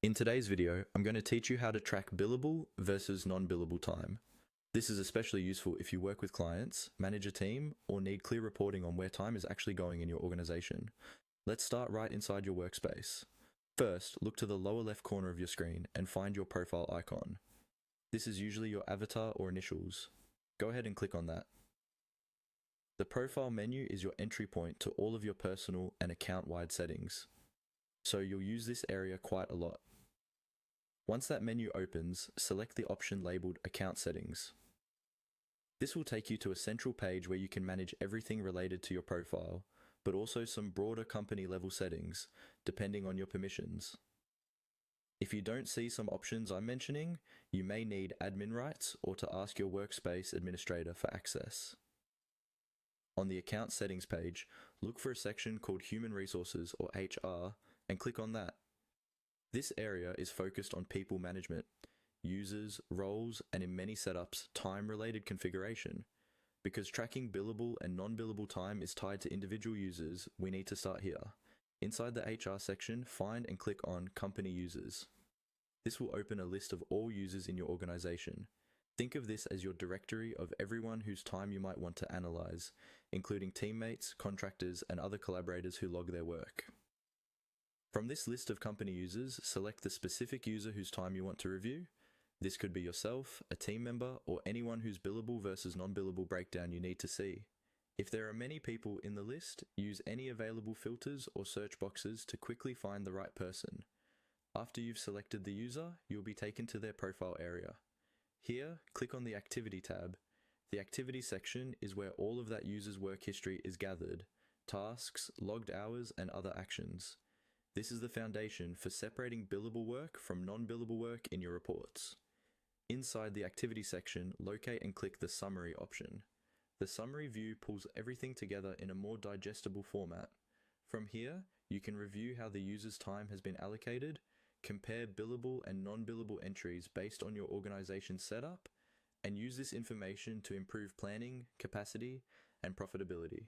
In today's video, I'm going to teach you how to track billable versus non-billable time. This is especially useful if you work with clients, manage a team, or need clear reporting on where time is actually going in your organization. Let's start right inside your workspace. First, look to the lower left corner of your screen and find your profile icon. This is usually your avatar or initials. Go ahead and click on that. The profile menu is your entry point to all of your personal and account-wide settings, so you'll use this area quite a lot. Once that menu opens, select the option labeled Account Settings. This will take you to a central page where you can manage everything related to your profile, but also some broader company level settings, depending on your permissions. If you don't see some options I'm mentioning, you may need admin rights or to ask your workspace administrator for access. On the Account Settings page, look for a section called Human Resources or HR and click on that. This area is focused on people management, users, roles, and in many setups, time-related configuration. Because tracking billable and non-billable time is tied to individual users, we need to start here. Inside the HR section, find and click on Company Users. This will open a list of all users in your organization. Think of this as your directory of everyone whose time you might want to analyze, including teammates, contractors, and other collaborators who log their work. From this list of company users, select the specific user whose time you want to review. This could be yourself, a team member, or anyone whose billable versus non-billable breakdown you need to see. If there are many people in the list, use any available filters or search boxes to quickly find the right person. After you've selected the user, you'll be taken to their profile area. Here, click on the Activity tab. The Activity section is where all of that user's work history is gathered: tasks, logged hours, and other actions. This is the foundation for separating billable work from non-billable work in your reports. Inside the Activity section, locate and click the Summary option. The Summary view pulls everything together in a more digestible format. From here, you can review how the user's time has been allocated, compare billable and non-billable entries based on your organization's setup, and use this information to improve planning, capacity, and profitability.